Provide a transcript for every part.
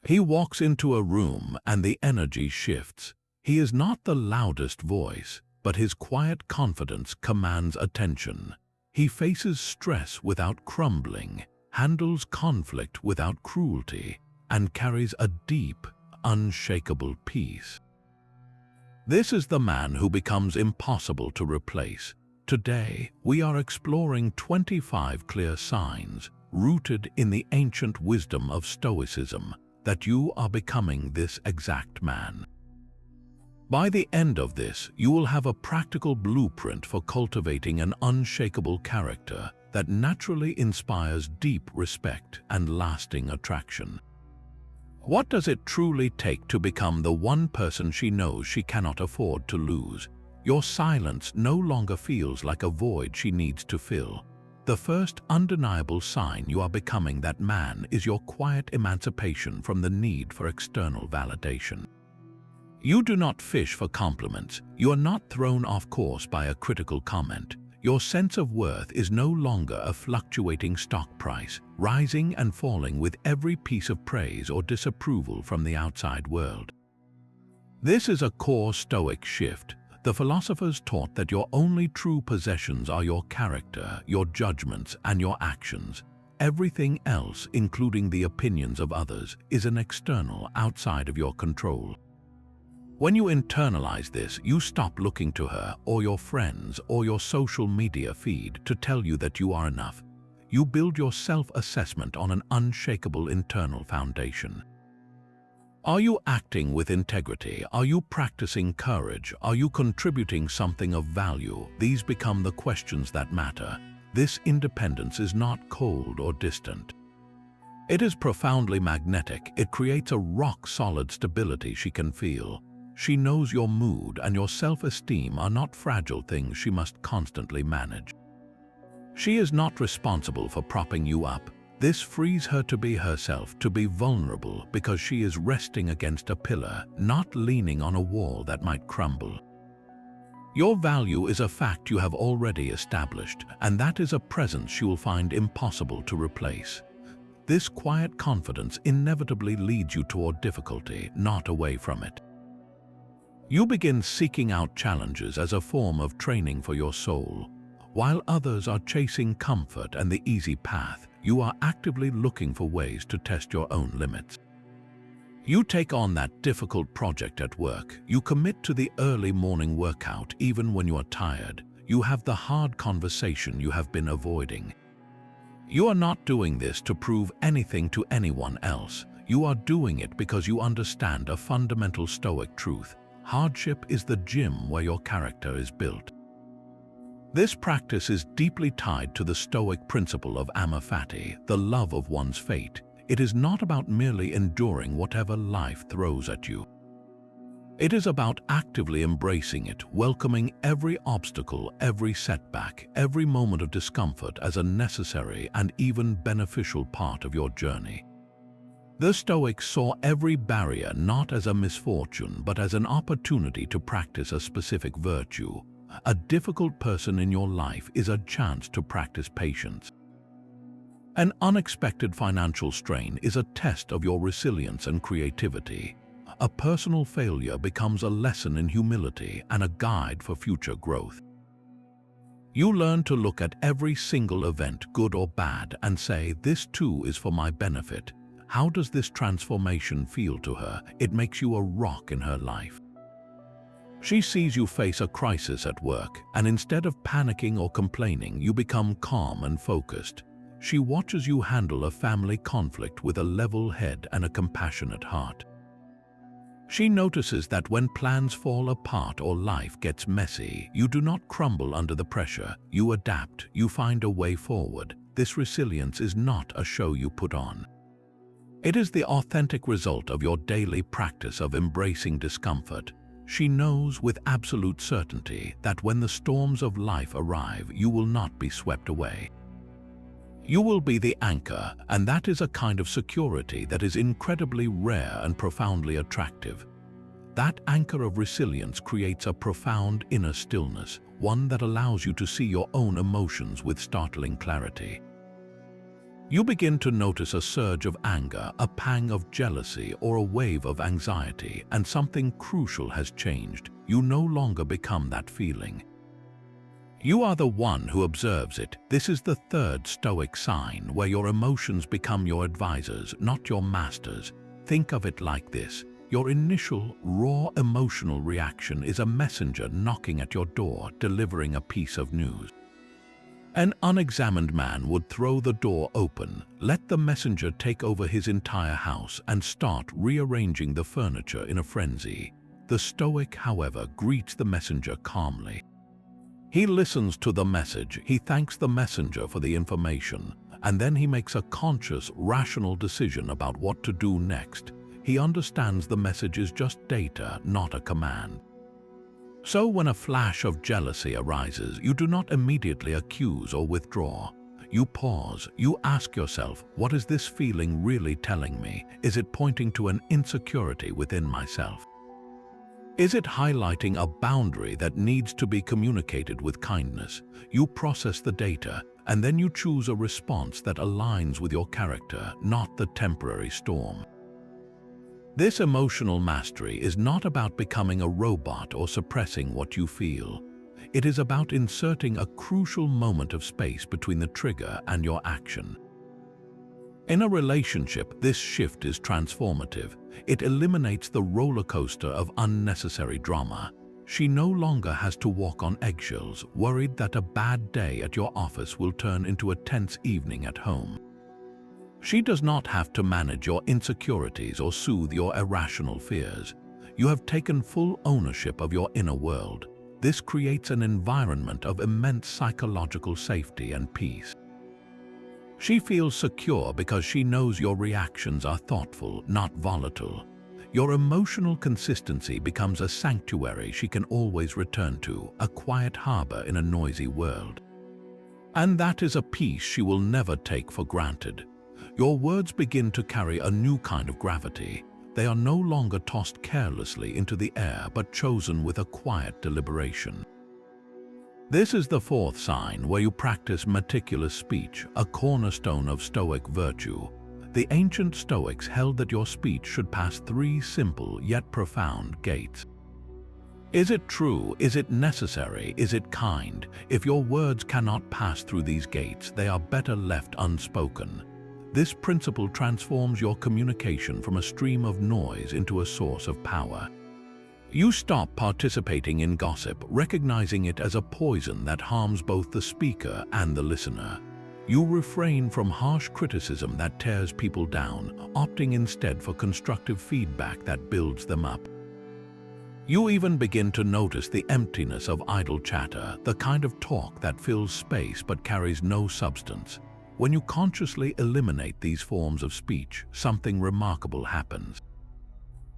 He walks into a room and the energy shifts. He is not the loudest voice, but his quiet confidence commands attention. He faces stress without crumbling, handles conflict without cruelty, and carries a deep, unshakable peace. This is the man who becomes impossible to replace. Today, we are exploring 25 clear signs, rooted in the ancient wisdom of Stoicism, that you are becoming this exact man. By the end of this, you will have a practical blueprint for cultivating an unshakable character that naturally inspires deep respect and lasting attraction. What does it truly take to become the one person she knows she cannot afford to lose? Your silence no longer feels like a void she needs to fill. The first undeniable sign you are becoming that man is your quiet emancipation from the need for external validation. You do not fish for compliments. You are not thrown off course by a critical comment. Your sense of worth is no longer a fluctuating stock price, rising and falling with every piece of praise or disapproval from the outside world. This is a core Stoic shift. The philosophers taught that your only true possessions are your character, your judgments, and your actions. Everything else, including the opinions of others, is an external, outside of your control. When you internalize this, you stop looking to her or your friends or your social media feed to tell you that you are enough. You build your self-assessment on an unshakable internal foundation. Are you acting with integrity? Are you practicing courage? Are you contributing something of value? These become the questions that matter. This independence is not cold or distant. It is profoundly magnetic. It creates a rock-solid stability she can feel. She knows your mood and your self-esteem are not fragile things she must constantly manage. She is not responsible for propping you up. This frees her to be herself, to be vulnerable, because she is resting against a pillar, not leaning on a wall that might crumble. Your value is a fact you have already established, and that is a presence she will find impossible to replace. This quiet confidence inevitably leads you toward difficulty, not away from it. You begin seeking out challenges as a form of training for your soul. While others are chasing comfort and the easy path, you are actively looking for ways to test your own limits. You take on that difficult project at work. You commit to the early morning workout even when you are tired. You have the hard conversation you have been avoiding. You are not doing this to prove anything to anyone else. You are doing it because you understand a fundamental Stoic truth. Hardship is the gym where your character is built. This practice is deeply tied to the Stoic principle of amor fati, the love of one's fate. It is not about merely enduring whatever life throws at you. It is about actively embracing it, welcoming every obstacle, every setback, every moment of discomfort as a necessary and even beneficial part of your journey. The Stoics saw every barrier not as a misfortune but as an opportunity to practice a specific virtue. A difficult person in your life is a chance to practice patience. An unexpected financial strain is a test of your resilience and creativity. A personal failure becomes a lesson in humility and a guide for future growth. You learn to look at every single event, good or bad, and say, this too is for my benefit. How does this transformation feel to her? It makes you a rock in her life. She sees you face a crisis at work, and instead of panicking or complaining, you become calm and focused. She watches you handle a family conflict with a level head and a compassionate heart. She notices that when plans fall apart or life gets messy, you do not crumble under the pressure. You adapt, you find a way forward. This resilience is not a show you put on. It is the authentic result of your daily practice of embracing discomfort. She knows with absolute certainty that when the storms of life arrive, you will not be swept away. You will be the anchor, and that is a kind of security that is incredibly rare and profoundly attractive. That anchor of resilience creates a profound inner stillness, one that allows you to see your own emotions with startling clarity. You begin to notice a surge of anger, a pang of jealousy, or a wave of anxiety, and something crucial has changed. You no longer become that feeling. You are the one who observes it. This is the third Stoic sign, where your emotions become your advisors, not your masters. Think of it like this. Your initial, raw emotional reaction is a messenger knocking at your door, delivering a piece of news. An unexamined man would throw the door open, let the messenger take over his entire house, and start rearranging the furniture in a frenzy. The Stoic, however, greets the messenger calmly. He listens to the message, he thanks the messenger for the information, and then he makes a conscious, rational decision about what to do next. He understands the message is just data, not a command. So when a flash of jealousy arises, you do not immediately accuse or withdraw. You pause, you ask yourself, what is this feeling really telling me? Is it pointing to an insecurity within myself? Is it highlighting a boundary that needs to be communicated with kindness? You process the data, and then you choose a response that aligns with your character, not the temporary storm. This emotional mastery is not about becoming a robot or suppressing what you feel. It is about inserting a crucial moment of space between the trigger and your action. In a relationship, this shift is transformative. It eliminates the roller coaster of unnecessary drama. She no longer has to walk on eggshells, worried that a bad day at your office will turn into a tense evening at home. She does not have to manage your insecurities or soothe your irrational fears. You have taken full ownership of your inner world. This creates an environment of immense psychological safety and peace. She feels secure because she knows your reactions are thoughtful, not volatile. Your emotional consistency becomes a sanctuary she can always return to, a quiet harbor in a noisy world. And that is a peace she will never take for granted. Your words begin to carry a new kind of gravity. They are no longer tossed carelessly into the air, but chosen with a quiet deliberation. This is the fourth sign, where you practice meticulous speech, a cornerstone of Stoic virtue. The ancient Stoics held that your speech should pass three simple yet profound gates. Is it true? Is it necessary? Is it kind? If your words cannot pass through these gates, they are better left unspoken. This principle transforms your communication from a stream of noise into a source of power. You stop participating in gossip, recognizing it as a poison that harms both the speaker and the listener. You refrain from harsh criticism that tears people down, opting instead for constructive feedback that builds them up. You even begin to notice the emptiness of idle chatter, the kind of talk that fills space but carries no substance. When you consciously eliminate these forms of speech, something remarkable happens.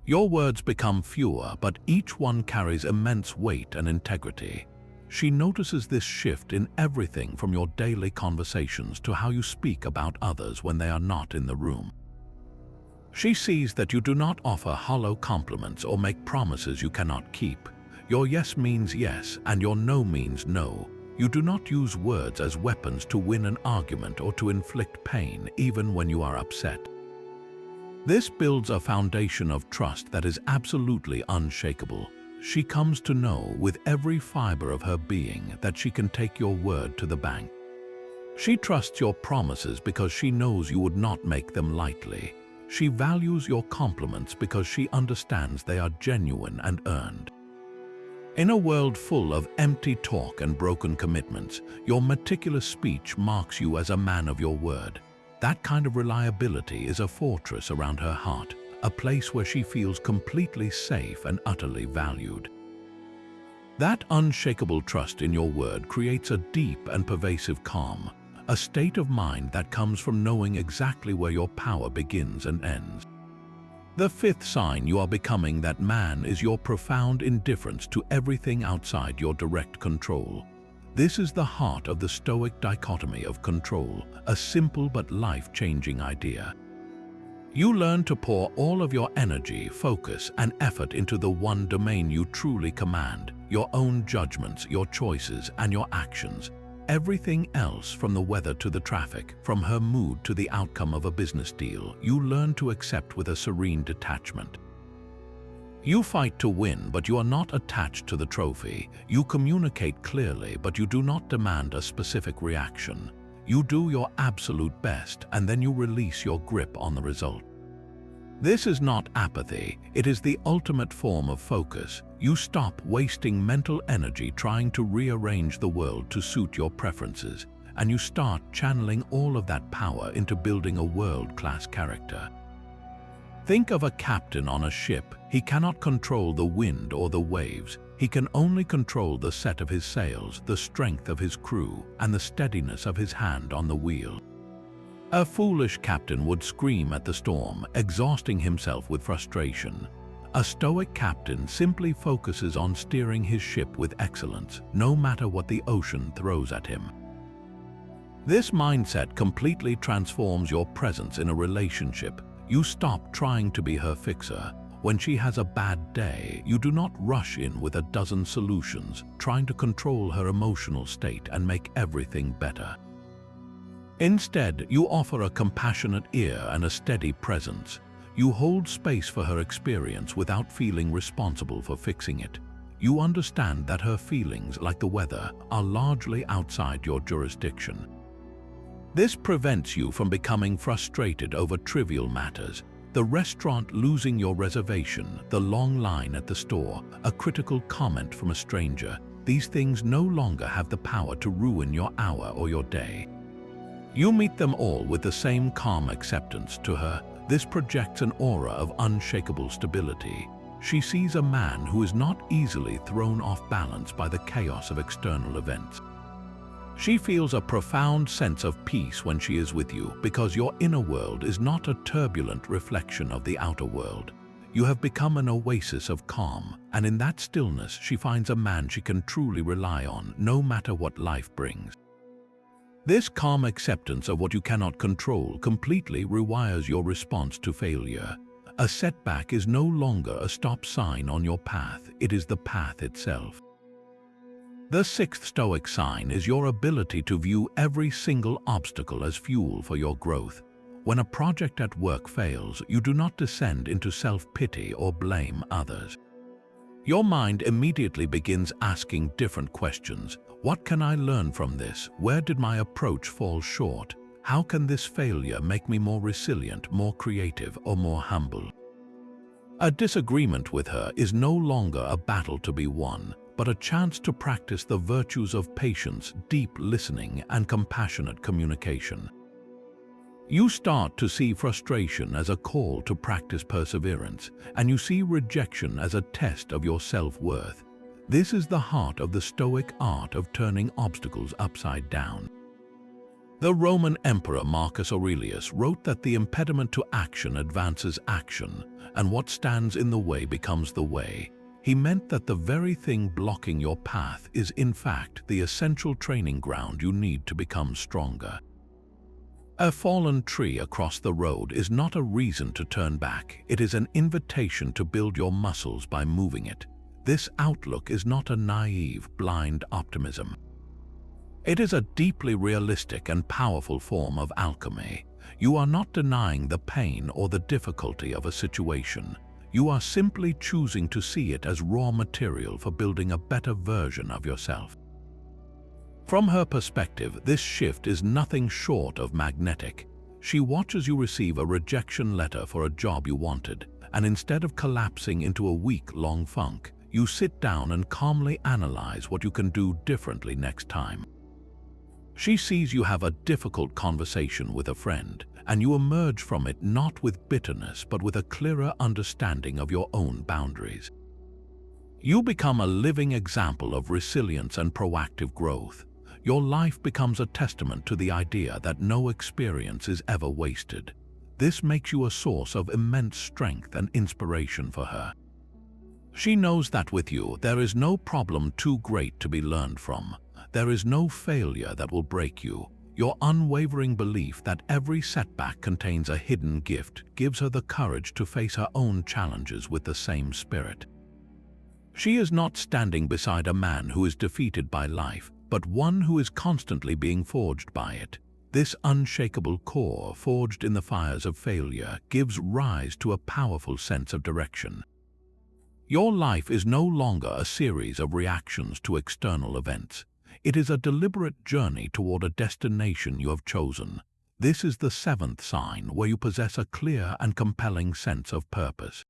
Your words become fewer, but each one carries immense weight and integrity. She notices this shift in everything from your daily conversations to how you speak about others when they are not in the room. She sees that you do not offer hollow compliments or make promises you cannot keep. Your yes means yes, and your no means no. You do not use words as weapons to win an argument or to inflict pain, even when you are upset. This builds a foundation of trust that is absolutely unshakable. She comes to know with every fiber of her being that she can take your word to the bank. She trusts your promises because she knows you would not make them lightly. She values your compliments because she understands they are genuine and earned. In a world full of empty talk and broken commitments, your meticulous speech marks you as a man of your word. That kind of reliability is a fortress around her heart, a place where she feels completely safe and utterly valued. That unshakable trust in your word creates a deep and pervasive calm, a state of mind that comes from knowing exactly where your power begins and ends. The fifth sign you are becoming that man is your profound indifference to everything outside your direct control. This is the heart of the Stoic dichotomy of control, a simple but life-changing idea. You learn to pour all of your energy, focus, and effort into the one domain you truly command, your own judgments, your choices, and your actions. everything else, from the weather to the traffic, from her mood to the outcome of a business deal, you learn to accept with a serene detachment. You fight to win, but you are not attached to the trophy. You communicate clearly, but you do not demand a specific reaction. You do your absolute best, and then you release your grip on the result. This is not apathy, it is the ultimate form of focus. You stop wasting mental energy trying to rearrange the world to suit your preferences, and you start channeling all of that power into building a world-class character. Think of a captain on a ship. He cannot control the wind or the waves. He can only control the set of his sails, the strength of his crew, and the steadiness of his hand on the wheel. A foolish captain would scream at the storm, exhausting himself with frustration. A stoic captain simply focuses on steering his ship with excellence, no matter what the ocean throws at him. This mindset completely transforms your presence in a relationship. You stop trying to be her fixer. When she has a bad day, you do not rush in with a dozen solutions, trying to control her emotional state and make everything better. Instead, you offer a compassionate ear and a steady presence. You hold space for her experience without feeling responsible for fixing it. You understand that her feelings, like the weather, are largely outside your jurisdiction. This prevents you from becoming frustrated over trivial matters. The restaurant losing your reservation, the long line at the store, a critical comment from a stranger. These things no longer have the power to ruin your hour or your day. You meet them all with the same calm acceptance. To her, this projects an aura of unshakable stability. She sees a man who is not easily thrown off balance by the chaos of external events. She feels a profound sense of peace when she is with you, because your inner world is not a turbulent reflection of the outer world. You have become an oasis of calm, and in that stillness she finds a man she can truly rely on, no matter what life brings. This calm acceptance of what you cannot control completely rewires your response to failure. A setback is no longer a stop sign on your path, it is the path itself. The sixth Stoic sign is your ability to view every single obstacle as fuel for your growth. When a project at work fails, you do not descend into self-pity or blame others. Your mind immediately begins asking different questions. What can I learn from this? Where did my approach fall short? How can this failure make me more resilient, more creative, or more humble? A disagreement with her is no longer a battle to be won, but a chance to practice the virtues of patience, deep listening, and compassionate communication. You start to see frustration as a call to practice perseverance, and you see rejection as a test of your self-worth. This is the heart of the Stoic art of turning obstacles upside down. The Roman Emperor Marcus Aurelius wrote that the impediment to action advances action, and what stands in the way becomes the way. He meant that the very thing blocking your path is in fact the essential training ground you need to become stronger. A fallen tree across the road is not a reason to turn back, it is an invitation to build your muscles by moving it. This outlook is not a naive, blind optimism. It is a deeply realistic and powerful form of alchemy. You are not denying the pain or the difficulty of a situation. You are simply choosing to see it as raw material for building a better version of yourself. From her perspective, this shift is nothing short of magnetic. She watches you receive a rejection letter for a job you wanted, and instead of collapsing into a week-long funk, you sit down and calmly analyze what you can do differently next time. She sees you have a difficult conversation with a friend, and you emerge from it not with bitterness but with a clearer understanding of your own boundaries. You become a living example of resilience and proactive growth. Your life becomes a testament to the idea that no experience is ever wasted. This makes you a source of immense strength and inspiration for her. She knows that with you, there is no problem too great to be learned from. There is no failure that will break you. Your unwavering belief that every setback contains a hidden gift gives her the courage to face her own challenges with the same spirit. She is not standing beside a man who is defeated by life. but one who is constantly being forged by it. This unshakable core, forged in the fires of failure, gives rise to a powerful sense of direction. Your life is no longer a series of reactions to external events. It is a deliberate journey toward a destination you have chosen. This is the seventh sign, where you possess a clear and compelling sense of purpose.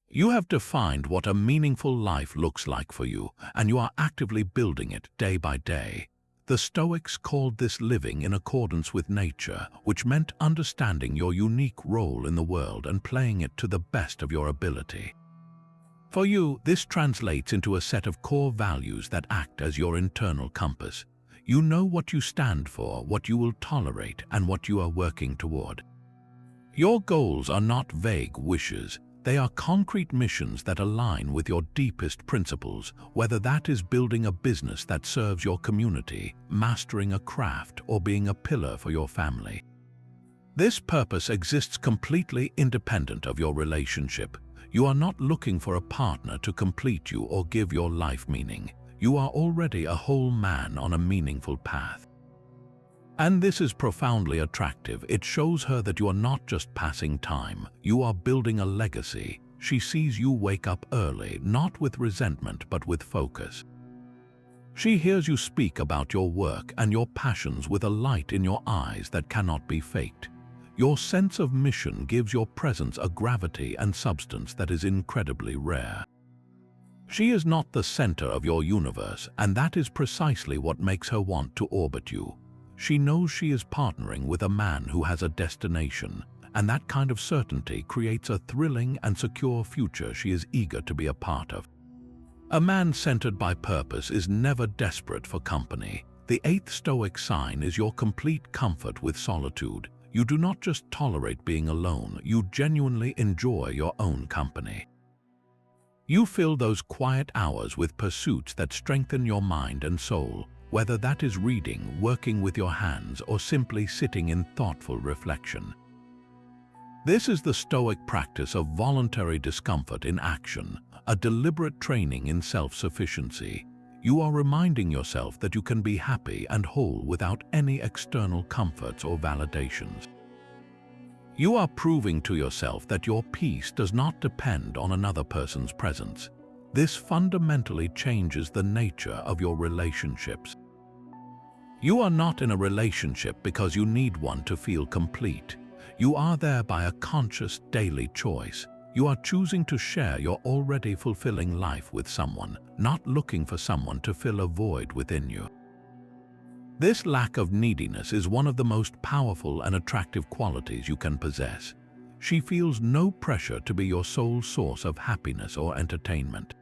You have defined what a meaningful life looks like for you, and you are actively building it day by day. The Stoics called this living in accordance with nature, which meant understanding your unique role in the world and playing it to the best of your ability. For you, this translates into a set of core values that act as your internal compass. You know what you stand for, what you will tolerate, and what you are working toward. Your goals are not vague wishes. They are concrete missions that align with your deepest principles, whether that is building a business that serves your community, mastering a craft, or being a pillar for your family. This purpose exists completely independent of your relationship. You are not looking for a partner to complete you or give your life meaning. You are already a whole man on a meaningful path. And this is profoundly attractive. It shows her that you are not just passing time. You are building a legacy. She sees you wake up early, not with resentment but with focus. She hears you speak about your work and your passions with a light in your eyes that cannot be faked. Your sense of mission gives your presence a gravity and substance that is incredibly rare. She is not the center of your universe, and that is precisely what makes her want to orbit you. She knows she is partnering with a man who has a destination, and that kind of certainty creates a thrilling and secure future she is eager to be a part of. A man centered by purpose is never desperate for company. The eighth Stoic sign is your complete comfort with solitude. You do not just tolerate being alone, you genuinely enjoy your own company. You fill those quiet hours with pursuits that strengthen your mind and soul, whether that is reading, working with your hands, or simply sitting in thoughtful reflection. This is the Stoic practice of voluntary discomfort in action, a deliberate training in self-sufficiency. You are reminding yourself that you can be happy and whole without any external comforts or validations. You are proving to yourself that your peace does not depend on another person's presence. This fundamentally changes the nature of your relationships. You are not in a relationship because you need one to feel complete. You are there by a conscious daily choice. You are choosing to share your already fulfilling life with someone, not looking for someone to fill a void within you. This lack of neediness is one of the most powerful and attractive qualities you can possess. She feels no pressure to be your sole source of happiness or entertainment.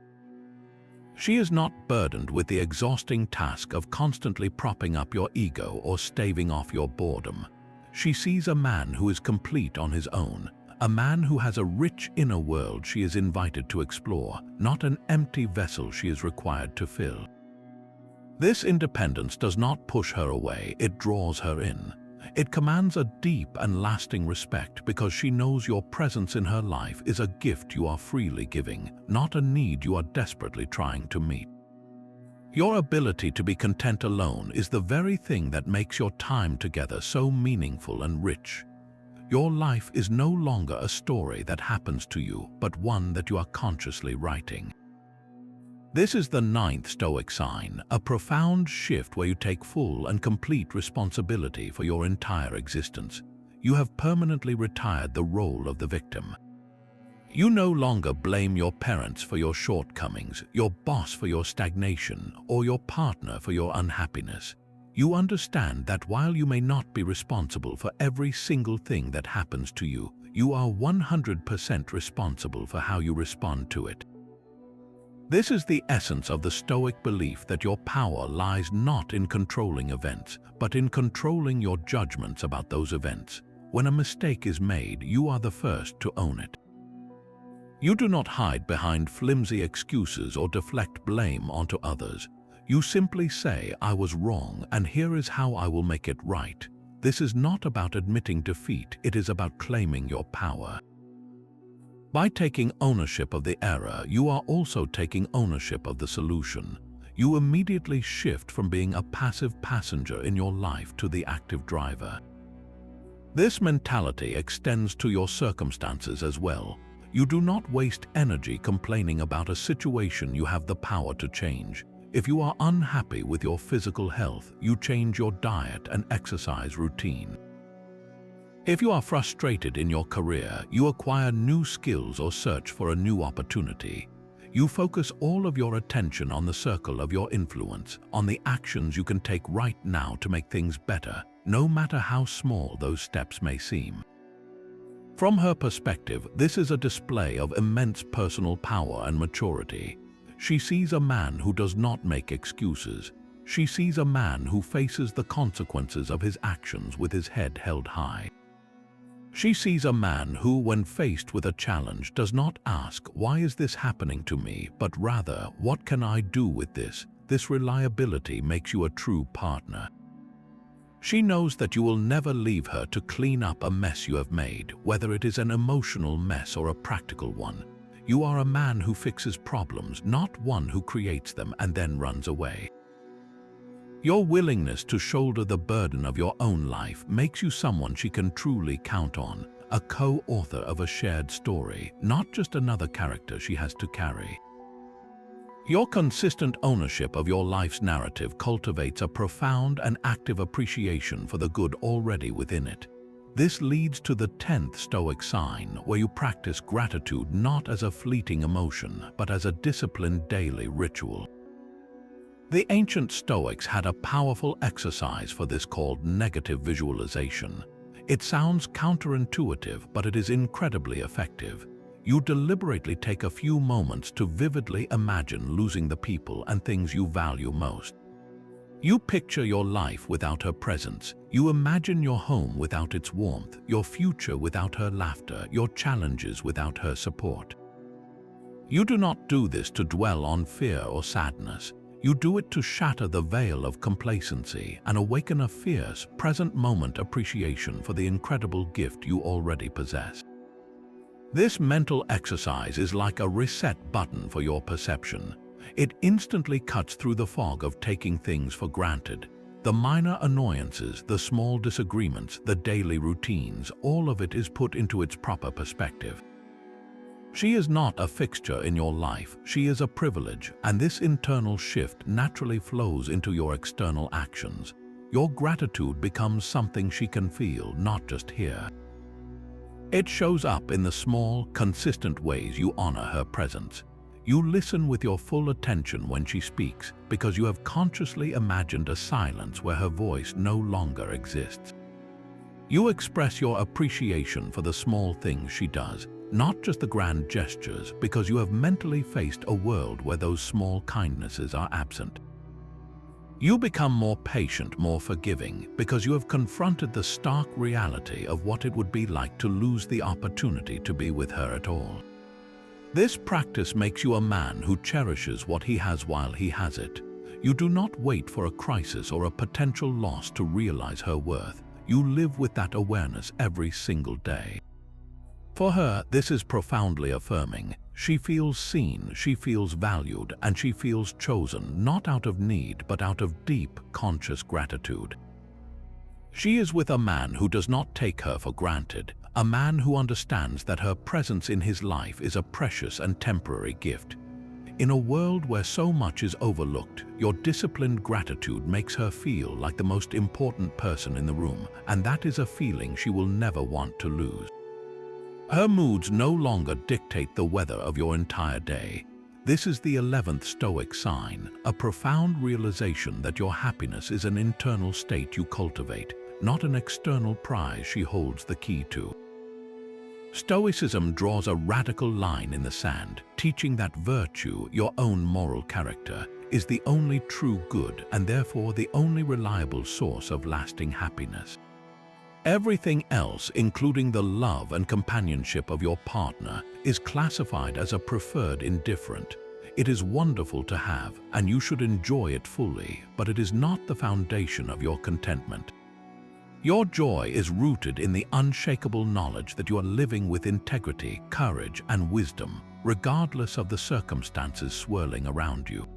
She is not burdened with the exhausting task of constantly propping up your ego or staving off your boredom. She sees a man who is complete on his own, a man who has a rich inner world she is invited to explore, not an empty vessel she is required to fill. This independence does not push her away, it draws her in. It commands a deep and lasting respect because she knows your presence in her life is a gift you are freely giving, not a need you are desperately trying to meet. Your ability to be content alone is the very thing that makes your time together so meaningful and rich. Your life is no longer a story that happens to you, but one that you are consciously writing. This is the ninth Stoic sign, a profound shift where you take full and complete responsibility for your entire existence. You have permanently retired the role of the victim. You no longer blame your parents for your shortcomings, your boss for your stagnation, or your partner for your unhappiness. You understand that while you may not be responsible for every single thing that happens to you, you are 100% responsible for how you respond to it. This is the essence of the Stoic belief that your power lies not in controlling events, but in controlling your judgments about those events. When a mistake is made, you are the first to own it. You do not hide behind flimsy excuses or deflect blame onto others. You simply say, "I was wrong, and here is how I will make it right." This is not about admitting defeat, it is about claiming your power. By taking ownership of the error, you are also taking ownership of the solution. you immediately shift from being a passive passenger in your life to the active driver. This mentality extends to your circumstances as well. You do not waste energy complaining about a situation you have the power to change. If you are unhappy with your physical health, you change your diet and exercise routine. If you are frustrated in your career, you acquire new skills or search for a new opportunity. You focus all of your attention on the circle of your influence, on the actions you can take right now to make things better, no matter how small those steps may seem. From her perspective, this is a display of immense personal power and maturity. She sees a man who does not make excuses. She sees a man who faces the consequences of his actions with his head held high. She sees a man who, when faced with a challenge, does not ask, "Why is this happening to me?" but rather, "What can I do with this?" This reliability makes you a true partner. She knows that you will never leave her to clean up a mess you have made, whether it is an emotional mess or a practical one. You are a man who fixes problems, not one who creates them and then runs away. Your willingness to shoulder the burden of your own life makes you someone she can truly count on, a co-author of a shared story, not just another character she has to carry. Your consistent ownership of your life's narrative cultivates a profound and active appreciation for the good already within it. This leads to the 10th Stoic sign, where you practice gratitude not as a fleeting emotion, but as a disciplined daily ritual. The ancient Stoics had a powerful exercise for this called negative visualization. It sounds counterintuitive, but it is incredibly effective. You deliberately take a few moments to vividly imagine losing the people and things you value most. You picture your life without her presence. You imagine your home without its warmth, your future without her laughter, your challenges without her support. You do not do this to dwell on fear or sadness. You do it to shatter the veil of complacency and awaken a fierce, present-moment appreciation for the incredible gift you already possess. This mental exercise is like a reset button for your perception. It instantly cuts through the fog of taking things for granted. The minor annoyances, the small disagreements, the daily routines, all of it is put into its proper perspective. She is not a fixture in your life, she is a privilege, and this internal shift naturally flows into your external actions. Your gratitude becomes something she can feel, not just hear. It shows up in the small, consistent ways you honor her presence. You listen with your full attention when she speaks because you have consciously imagined a silence where her voice no longer exists. You express your appreciation for the small things she does, not just the grand gestures, because you have mentally faced a world where those small kindnesses are absent. You become more patient, more forgiving, because you have confronted the stark reality of what it would be like to lose the opportunity to be with her at all. This practice makes you a man who cherishes what he has while he has it. You do not wait for a crisis or a potential loss to realize her worth. You live with that awareness every single day. For her, this is profoundly affirming. She feels seen, she feels valued, and she feels chosen, not out of need, but out of deep, conscious gratitude. She is with a man who does not take her for granted, a man who understands that her presence in his life is a precious and temporary gift. In a world where so much is overlooked, your disciplined gratitude makes her feel like the most important person in the room, and that is a feeling she will never want to lose. Her moods no longer dictate the weather of your entire day. This is the 11th Stoic sign, a profound realization that your happiness is an internal state you cultivate, not an external prize she holds the key to. Stoicism draws a radical line in the sand, teaching that virtue, your own moral character, is the only true good and therefore the only reliable source of lasting happiness. Everything else, including the love and companionship of your partner, is classified as a preferred indifferent. It is wonderful to have, and you should enjoy it fully, but it is not the foundation of your contentment. Your joy is rooted in the unshakable knowledge that you are living with integrity, courage, and wisdom, regardless of the circumstances swirling around you.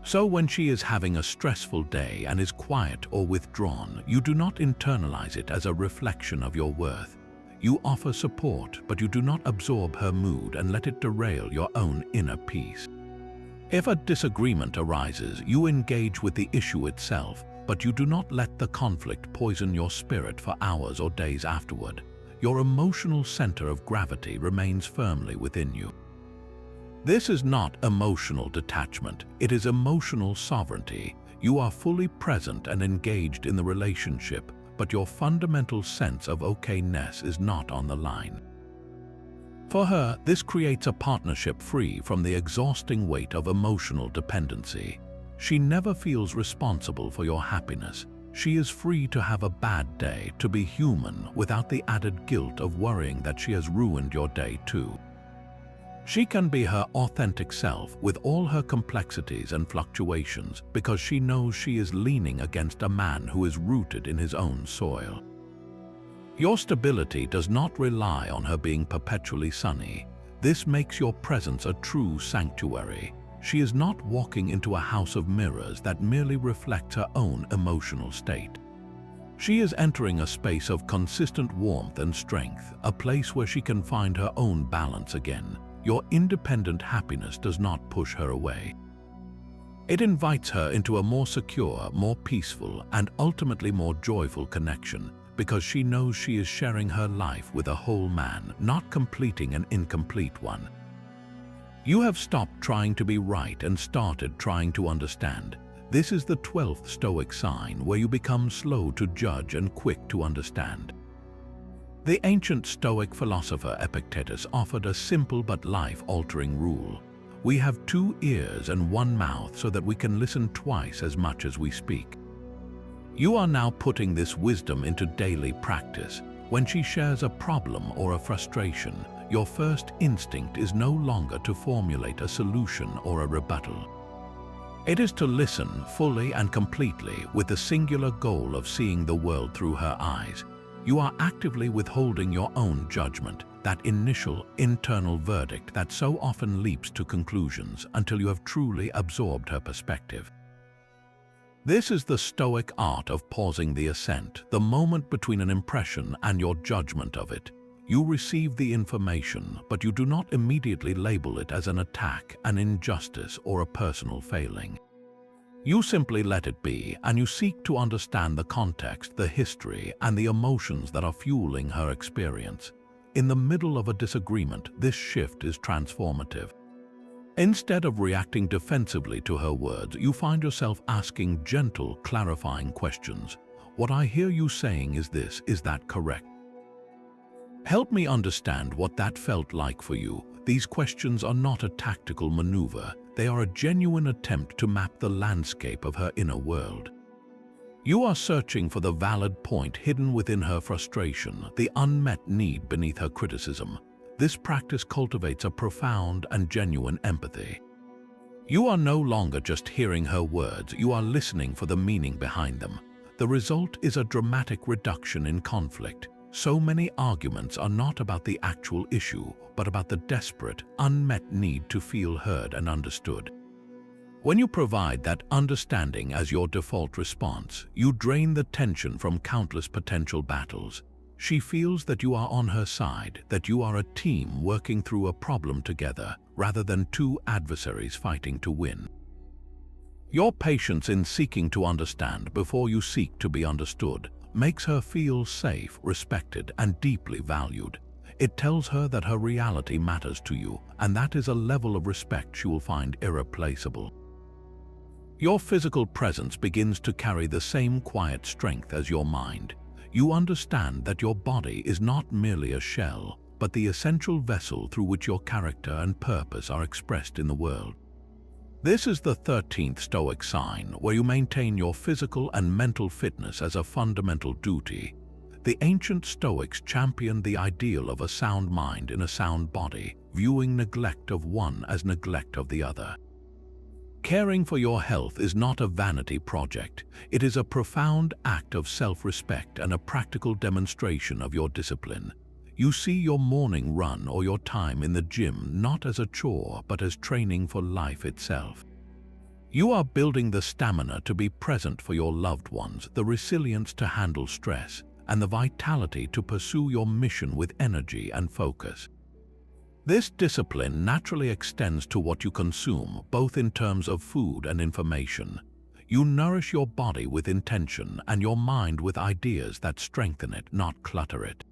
So when she is having a stressful day and is quiet or withdrawn, you do not internalize it as a reflection of your worth. You offer support, but you do not absorb her mood and let it derail your own inner peace. If a disagreement arises, you engage with the issue itself, but you do not let the conflict poison your spirit for hours or days afterward. Your emotional center of gravity remains firmly within you. This is not emotional detachment, it is emotional sovereignty. You are fully present and engaged in the relationship, but your fundamental sense of okayness is not on the line. For her, this creates a partnership free from the exhausting weight of emotional dependency. She never feels responsible for your happiness. She is free to have a bad day, to be human, without the added guilt of worrying that she has ruined your day too. She can be her authentic self with all her complexities and fluctuations because she knows she is leaning against a man who is rooted in his own soil. Your stability does not rely on her being perpetually sunny. This makes your presence a true sanctuary. She is not walking into a house of mirrors that merely reflects her own emotional state. She is entering a space of consistent warmth and strength, a place where she can find her own balance again. Your independent happiness does not push her away. It invites her into a more secure, more peaceful, and ultimately more joyful connection, because she knows she is sharing her life with a whole man, not completing an incomplete one. You have stopped trying to be right and started trying to understand. This is the 12th Stoic sign, where you become slow to judge and quick to understand. The ancient Stoic philosopher Epictetus offered a simple but life-altering rule. We have 2 ears and 1 mouth so that we can listen twice as much as we speak. You are now putting this wisdom into daily practice. When she shares a problem or a frustration, your first instinct is no longer to formulate a solution or a rebuttal. It is to listen fully and completely with the singular goal of seeing the world through her eyes. You are actively withholding your own judgment, that initial internal verdict that so often leaps to conclusions until you have truly absorbed her perspective. This is the Stoic art of pausing the ascent, the moment between an impression and your judgment of it. You receive the information, but you do not immediately label it as an attack, an injustice, or a personal failing. You simply let it be, and you seek to understand the context, the history, and the emotions that are fueling her experience. In the middle of a disagreement, this shift is transformative. Instead of reacting defensively to her words, you find yourself asking gentle, clarifying questions. What I hear you saying is this, is that correct? Help me understand what that felt like for you. These questions are not a tactical maneuver. They are a genuine attempt to map the landscape of her inner world. You are searching for the valid point hidden within her frustration, the unmet need beneath her criticism. This practice cultivates a profound and genuine empathy. You are no longer just hearing her words, you are listening for the meaning behind them. The result is a dramatic reduction in conflict. So many arguments are not about the actual issue, but about the desperate, unmet need to feel heard and understood. When you provide that understanding as your default response, you drain the tension from countless potential battles. She feels that you are on her side, that you are a team working through a problem together, rather than 2 adversaries fighting to win. Your patience in seeking to understand before you seek to be understood makes her feel safe, respected, and deeply valued. It tells her that her reality matters to you, and that is a level of respect she will find irreplaceable. Your physical presence begins to carry the same quiet strength as your mind. You understand that your body is not merely a shell, but the essential vessel through which your character and purpose are expressed in the world. This is the 13th Stoic sign, where you maintain your physical and mental fitness as a fundamental duty. The ancient Stoics championed the ideal of a sound mind in a sound body, viewing neglect of one as neglect of the other. Caring for your health is not a vanity project. It is a profound act of self-respect and a practical demonstration of your discipline. You see your morning run or your time in the gym not as a chore, but as training for life itself. You are building the stamina to be present for your loved ones, the resilience to handle stress, and the vitality to pursue your mission with energy and focus. This discipline naturally extends to what you consume, both in terms of food and information. You nourish your body with intention and your mind with ideas that strengthen it, not clutter it.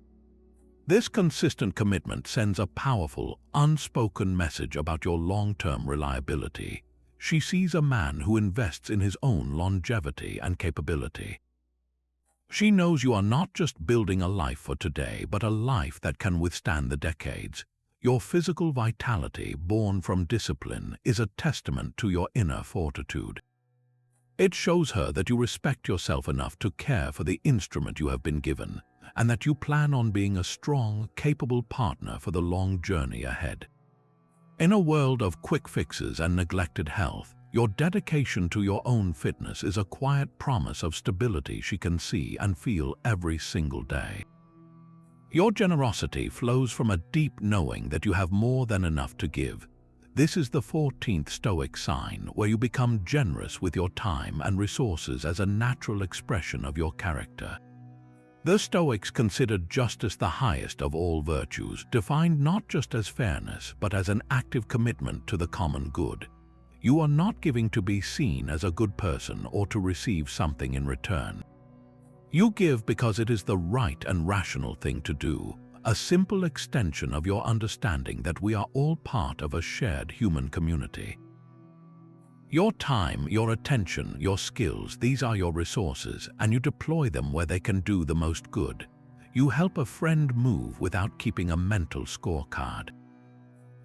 This consistent commitment sends a powerful, unspoken message about your long-term reliability. She sees a man who invests in his own longevity and capability. She knows you are not just building a life for today, but a life that can withstand the decades. Your physical vitality, born from discipline, is a testament to your inner fortitude. It shows her that you respect yourself enough to care for the instrument you have been given, and that you plan on being a strong, capable partner for the long journey ahead. In a world of quick fixes and neglected health, your dedication to your own fitness is a quiet promise of stability she can see and feel every single day. Your generosity flows from a deep knowing that you have more than enough to give. This is the 14th Stoic sign, where you become generous with your time and resources as a natural expression of your character. The Stoics considered justice the highest of all virtues, defined not just as fairness, but as an active commitment to the common good. You are not giving to be seen as a good person or to receive something in return. You give because it is the right and rational thing to do, a simple extension of your understanding that we are all part of a shared human community. Your time, your attention, your skills, these are your resources, and you deploy them where they can do the most good. You help a friend move without keeping a mental scorecard.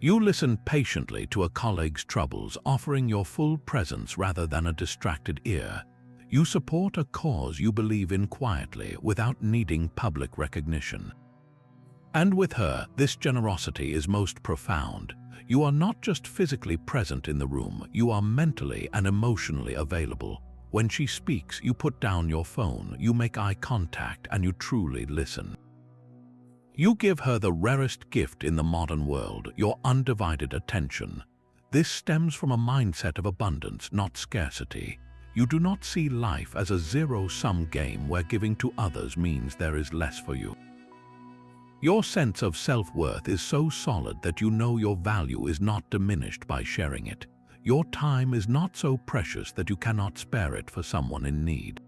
You listen patiently to a colleague's troubles, offering your full presence rather than a distracted ear. You support a cause you believe in quietly without needing public recognition. And with her, this generosity is most profound. You are not just physically present in the room, you are mentally and emotionally available. When she speaks, you put down your phone, you make eye contact, and you truly listen. You give her the rarest gift in the modern world, your undivided attention. This stems from a mindset of abundance, not scarcity. You do not see life as a zero-sum game where giving to others means there is less for you. Your sense of self-worth is so solid that you know your value is not diminished by sharing it. Your time is not so precious that you cannot spare it for someone in need.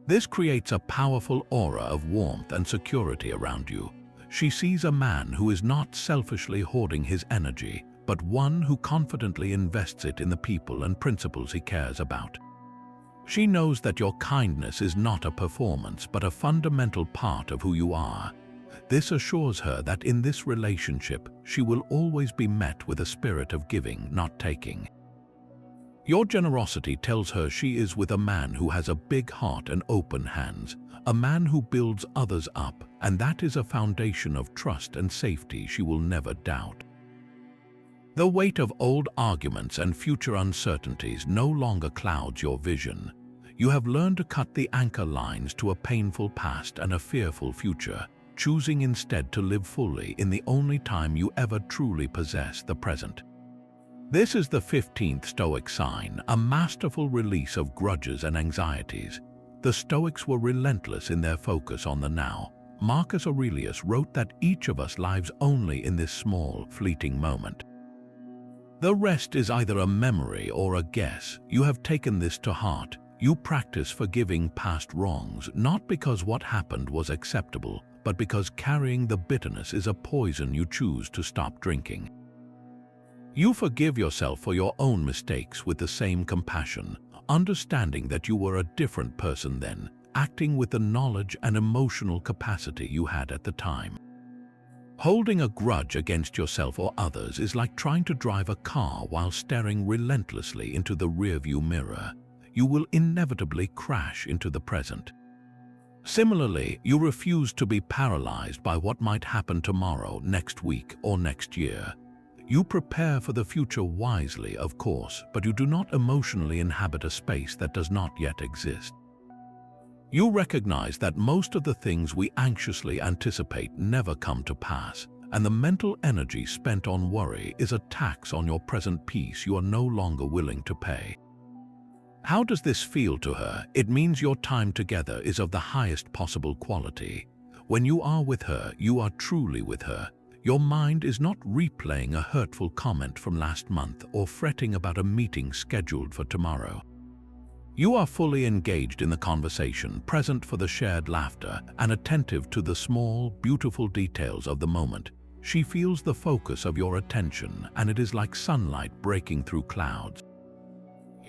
This creates a powerful aura of warmth and security around you. She sees a man who is not selfishly hoarding his energy, but one who confidently invests it in the people and principles he cares about. She knows that your kindness is not a performance, but a fundamental part of who you are. This assures her that in this relationship, she will always be met with a spirit of giving, not taking. Your generosity tells her she is with a man who has a big heart and open hands, a man who builds others up, and that is a foundation of trust and safety she will never doubt. The weight of old arguments and future uncertainties no longer clouds your vision. You have learned to cut the anchor lines to a painful past and a fearful future, choosing instead to live fully in the only time you ever truly possess, the present. This is the 15th Stoic sign, a masterful release of grudges and anxieties. The Stoics were relentless in their focus on the now. Marcus Aurelius wrote that each of us lives only in this small, fleeting moment. The rest is either a memory or a guess. You have taken this to heart. You practice forgiving past wrongs, not because what happened was acceptable, but because carrying the bitterness is a poison you choose to stop drinking. You forgive yourself for your own mistakes with the same compassion, understanding that you were a different person then, acting with the knowledge and emotional capacity you had at the time. Holding a grudge against yourself or others is like trying to drive a car while staring relentlessly into the rearview mirror. You will inevitably crash into the present. Similarly, you refuse to be paralyzed by what might happen tomorrow, next week, or next year. You prepare for the future wisely, of course, but you do not emotionally inhabit a space that does not yet exist. You recognize that most of the things we anxiously anticipate never come to pass, and the mental energy spent on worry is a tax on your present peace you are no longer willing to pay. How does this feel to her? It means your time together is of the highest possible quality. When you are with her, you are truly with her. Your mind is not replaying a hurtful comment from last month or fretting about a meeting scheduled for tomorrow. You are fully engaged in the conversation, present for the shared laughter, and attentive to the small, beautiful details of the moment. She feels the focus of your attention, and it is like sunlight breaking through clouds.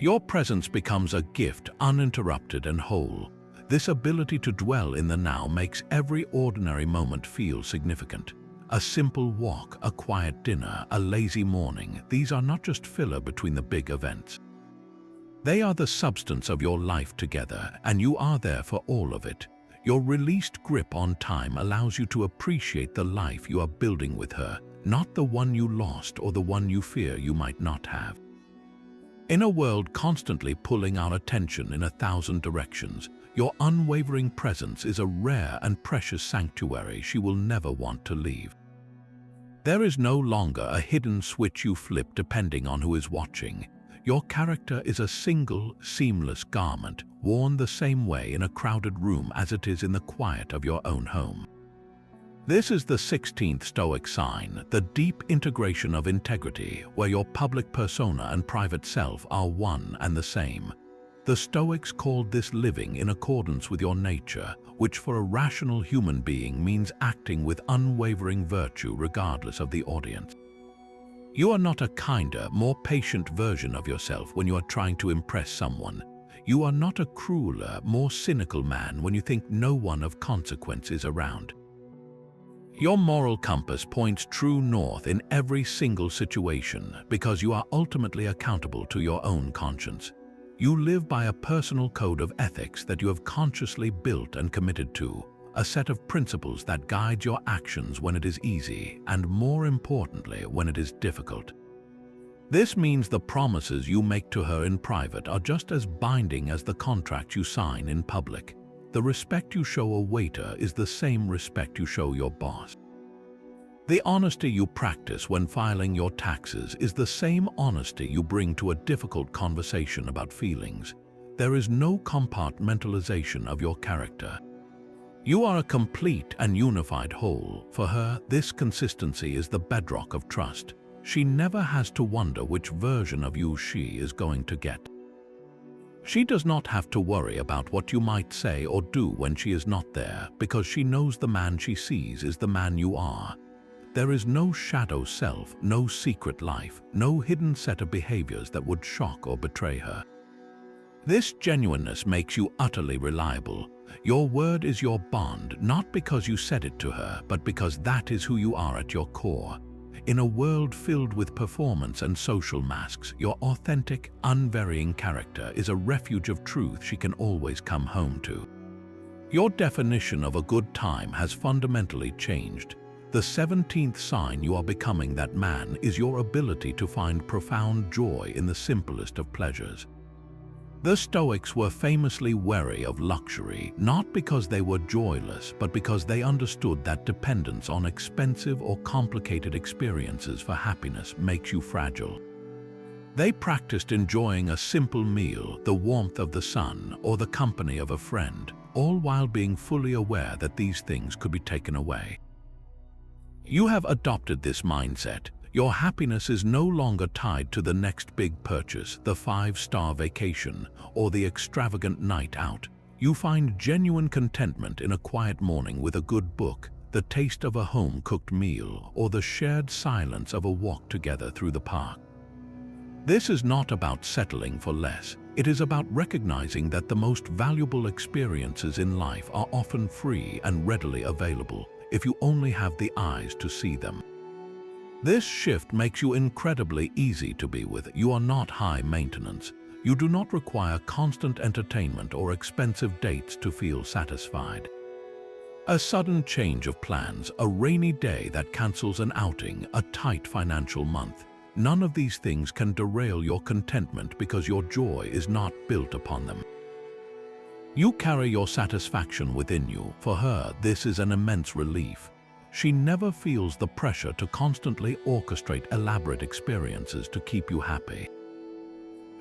Your presence becomes a gift, uninterrupted and whole. This ability to dwell in the now makes every ordinary moment feel significant. A simple walk, a quiet dinner, a lazy morning, these are not just filler between the big events. They are the substance of your life together, and you are there for all of it. Your released grip on time allows you to appreciate the life you are building with her, not the one you lost or the one you fear you might not have. In a world constantly pulling our attention in 1,000 directions, your unwavering presence is a rare and precious sanctuary she will never want to leave. There is no longer a hidden switch you flip depending on who is watching. Your character is a single, seamless garment, worn the same way in a crowded room as it is in the quiet of your own home. This is the 16th Stoic sign, the deep integration of integrity, where your public persona and private self are one and the same. The Stoics called this living in accordance with your nature, which for a rational human being means acting with unwavering virtue regardless of the audience. You are not a kinder, more patient version of yourself when you are trying to impress someone. You are not a crueler, more cynical man when you think no one of consequence is around. Your moral compass points true north in every single situation because you are ultimately accountable to your own conscience. You live by a personal code of ethics that you have consciously built and committed to, a set of principles that guide your actions when it is easy and, more importantly, when it is difficult. This means the promises you make to her in private are just as binding as the contract you sign in public. The respect you show a waiter is the same respect you show your boss. The honesty you practice when filing your taxes is the same honesty you bring to a difficult conversation about feelings. There is no compartmentalization of your character. You are a complete and unified whole. For her, this consistency is the bedrock of trust. She never has to wonder which version of you she is going to get. She does not have to worry about what you might say or do when she is not there, because she knows the man she sees is the man you are. There is no shadow self, no secret life, no hidden set of behaviors that would shock or betray her. This genuineness makes you utterly reliable. Your word is your bond, not because you said it to her, but because that is who you are at your core. In a world filled with performance and social masks, your authentic, unvarying character is a refuge of truth she can always come home to. Your definition of a good time has fundamentally changed. The 17th sign you are becoming that man is your ability to find profound joy in the simplest of pleasures. The Stoics were famously wary of luxury, not because they were joyless, but because they understood that dependence on expensive or complicated experiences for happiness makes you fragile. They practiced enjoying a simple meal, the warmth of the sun, or the company of a friend, all while being fully aware that these things could be taken away. You have adopted this mindset. Your happiness is no longer tied to the next big purchase, the 5-star vacation, or the extravagant night out. You find genuine contentment in a quiet morning with a good book, the taste of a home-cooked meal, or the shared silence of a walk together through the park. This is not about settling for less. It is about recognizing that the most valuable experiences in life are often free and readily available, if you only have the eyes to see them. This shift makes you incredibly easy to be with. You are not high maintenance. You do not require constant entertainment or expensive dates to feel satisfied. A sudden change of plans, a rainy day that cancels an outing, a tight financial month. None of these things can derail your contentment because your joy is not built upon them. You carry your satisfaction within you. For her, this is an immense relief. she never feels the pressure to constantly orchestrate elaborate experiences to keep you happy.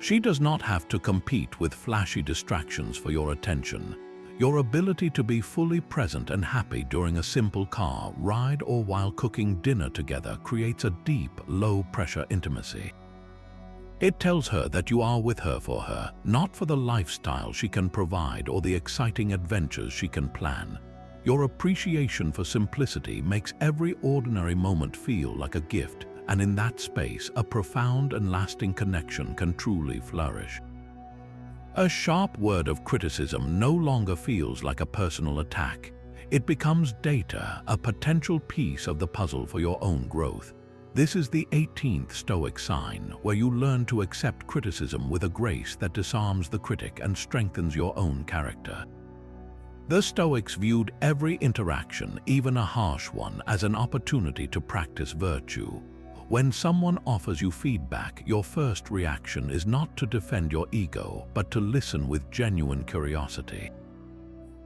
She does not have to compete with flashy distractions for your attention. Your ability to be fully present and happy during a simple car ride or while cooking dinner together creates a deep, low-pressure intimacy. It tells her that you are with her for her, not for the lifestyle she can provide or the exciting adventures she can plan. Your appreciation for simplicity makes every ordinary moment feel like a gift, and in that space, a profound and lasting connection can truly flourish. A sharp word of criticism no longer feels like a personal attack. It becomes data, a potential piece of the puzzle for your own growth. This is the 18th Stoic sign, where you learn to accept criticism with a grace that disarms the critic and strengthens your own character. The Stoics viewed every interaction, even a harsh one, as an opportunity to practice virtue. When someone offers you feedback, your first reaction is not to defend your ego, but to listen with genuine curiosity.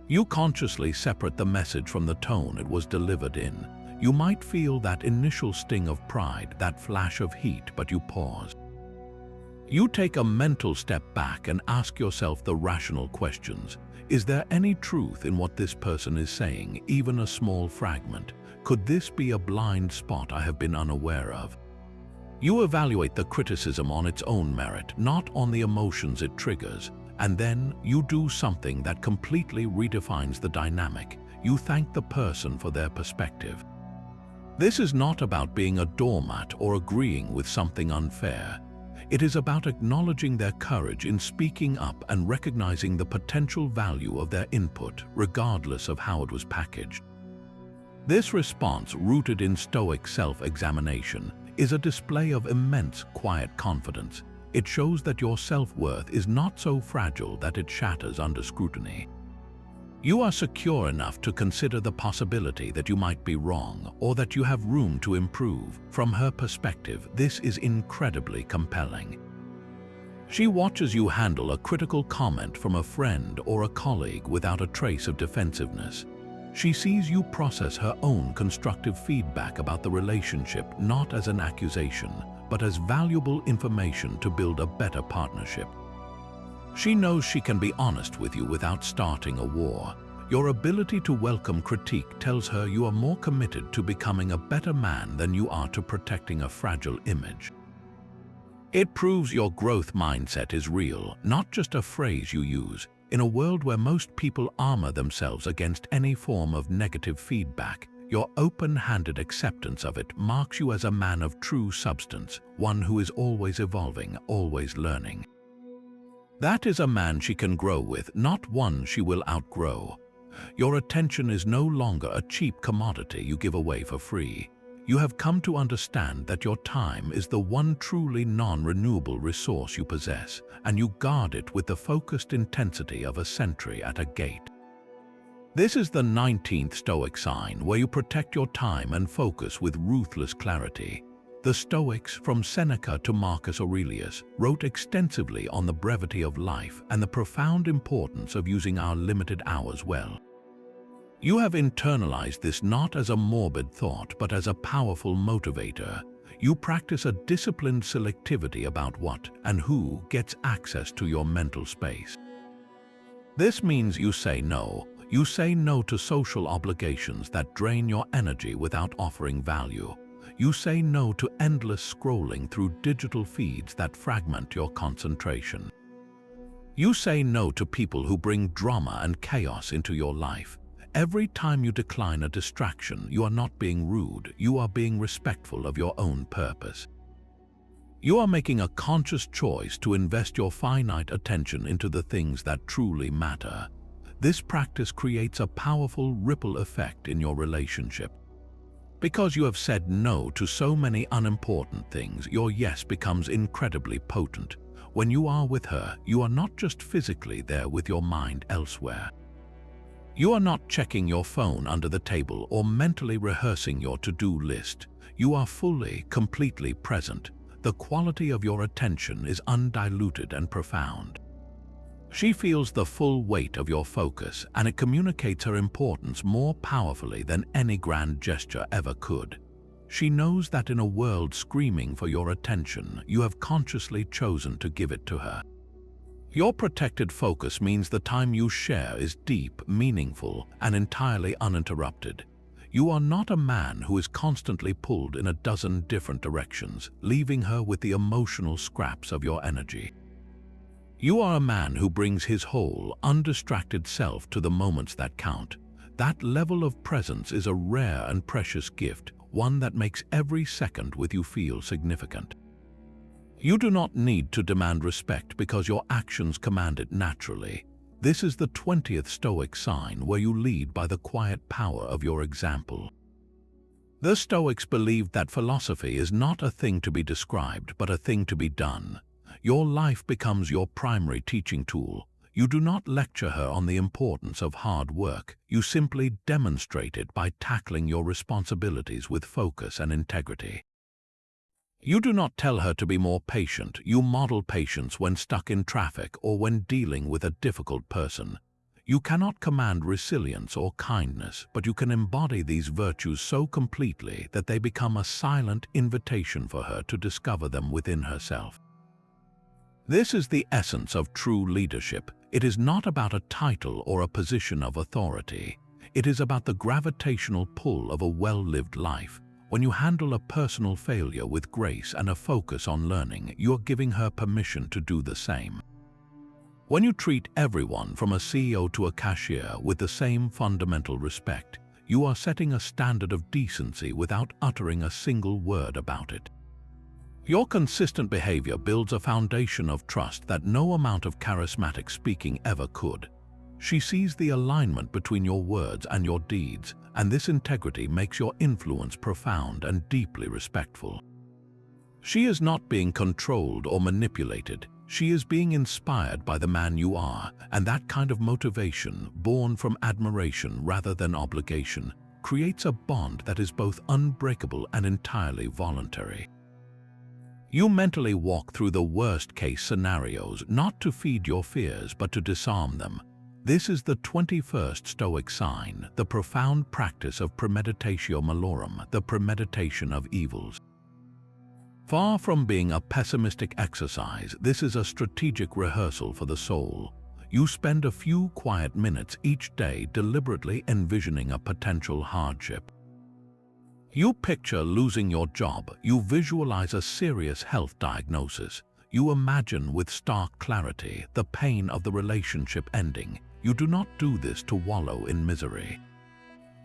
You consciously separate the message from the tone it was delivered in. You might feel that initial sting of pride, that flash of heat, but you pause. You take a mental step back and ask yourself the rational questions. Is there any truth in what this person is saying, even a small fragment? Could this be a blind spot I have been unaware of? You evaluate the criticism on its own merit, not on the emotions it triggers, and then you do something that completely redefines the dynamic. You thank the person for their perspective. This is not about being a doormat or agreeing with something unfair. It is about acknowledging their courage in speaking up and recognizing the potential value of their input, regardless of how it was packaged. This response, rooted in Stoic self-examination, is a display of immense quiet confidence. It shows that your self-worth is not so fragile that it shatters under scrutiny. You are secure enough to consider the possibility that you might be wrong or that you have room to improve. From her perspective, this is incredibly compelling. She watches you handle a critical comment from a friend or a colleague without a trace of defensiveness. She sees you process her own constructive feedback about the relationship not as an accusation, but as valuable information to build a better partnership. She knows she can be honest with you without starting a war. Your ability to welcome critique tells her you are more committed to becoming a better man than you are to protecting a fragile image. It proves your growth mindset is real, not just a phrase you use. In a world where most people armor themselves against any form of negative feedback, your open-handed acceptance of it marks you as a man of true substance, one who is always evolving, always learning. That is a man she can grow with, not one she will outgrow. Your attention is no longer a cheap commodity you give away for free. You have come to understand that your time is the one truly non-renewable resource you possess, and you guard it with the focused intensity of a sentry at a gate. This is the 19th Stoic sign, where you protect your time and focus with ruthless clarity. The Stoics, from Seneca to Marcus Aurelius, wrote extensively on the brevity of life and the profound importance of using our limited hours well. You have internalized this not as a morbid thought, but as a powerful motivator. You practice a disciplined selectivity about what and who gets access to your mental space. This means you say no. You say no to social obligations that drain your energy without offering value. You say no to endless scrolling through digital feeds that fragment your concentration. You say no to people who bring drama and chaos into your life. Every time you decline a distraction, you are not being rude, you are being respectful of your own purpose. You are making a conscious choice to invest your finite attention into the things that truly matter. This practice creates a powerful ripple effect in your relationship. Because you have said no to so many unimportant things, your yes becomes incredibly potent. When you are with her, you are not just physically there with your mind elsewhere. You are not checking your phone under the table or mentally rehearsing your to-do list. You are fully, completely present. The quality of your attention is undiluted and profound. She feels the full weight of your focus, and it communicates her importance more powerfully than any grand gesture ever could. She knows that in a world screaming for your attention, you have consciously chosen to give it to her. Your protected focus means the time you share is deep, meaningful, and entirely uninterrupted. You are not a man who is constantly pulled in a dozen different directions, leaving her with the emotional scraps of your energy. You are a man who brings his whole, undistracted self to the moments that count. That level of presence is a rare and precious gift, one that makes every second with you feel significant. You do not need to demand respect because your actions command it naturally. This is the 20th Stoic sign where you lead by the quiet power of your example. The Stoics believed that philosophy is not a thing to be described, but a thing to be done. Your life becomes your primary teaching tool. You do not lecture her on the importance of hard work. You simply demonstrate it by tackling your responsibilities with focus and integrity. You do not tell her to be more patient. You model patience when stuck in traffic or when dealing with a difficult person. You cannot command resilience or kindness, but you can embody these virtues so completely that they become a silent invitation for her to discover them within herself. This is the essence of true leadership. It is not about a title or a position of authority. It is about the gravitational pull of a well-lived life. When you handle a personal failure with grace and a focus on learning, you are giving her permission to do the same. When you treat everyone from a CEO to a cashier with the same fundamental respect, you are setting a standard of decency without uttering a single word about it. Your consistent behavior builds a foundation of trust that no amount of charismatic speaking ever could. She sees the alignment between your words and your deeds, and this integrity makes your influence profound and deeply respectful. She is not being controlled or manipulated. She is being inspired by the man you are, and that kind of motivation, born from admiration rather than obligation, creates a bond that is both unbreakable and entirely voluntary. You mentally walk through the worst-case scenarios, not to feed your fears, but to disarm them. This is the 21st Stoic sign, the profound practice of premeditatio malorum, the premeditation of evils. Far from being a pessimistic exercise, this is a strategic rehearsal for the soul. You spend a few quiet minutes each day deliberately envisioning a potential hardship. You picture losing your job, you visualize a serious health diagnosis. You imagine with stark clarity the pain of the relationship ending. You do not do this to wallow in misery.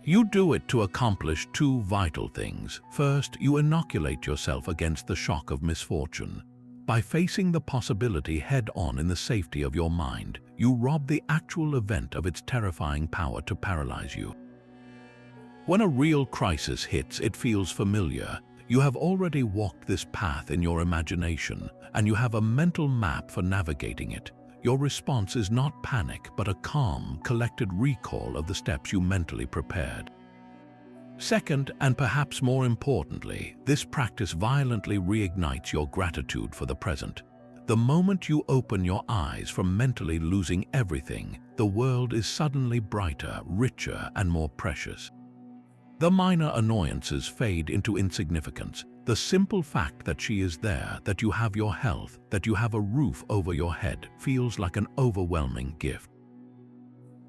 You do it to accomplish two vital things. First, you inoculate yourself against the shock of misfortune. By facing the possibility head-on in the safety of your mind, you rob the actual event of its terrifying power to paralyze you. When a real crisis hits, it feels familiar. You have already walked this path in your imagination, and you have a mental map for navigating it. Your response is not panic, but a calm, collected recall of the steps you mentally prepared. Second, and perhaps more importantly, this practice violently reignites your gratitude for the present. The moment you open your eyes from mentally losing everything, the world is suddenly brighter, richer, and more precious. The minor annoyances fade into insignificance. The simple fact that she is there, that you have your health, that you have a roof over your head, feels like an overwhelming gift.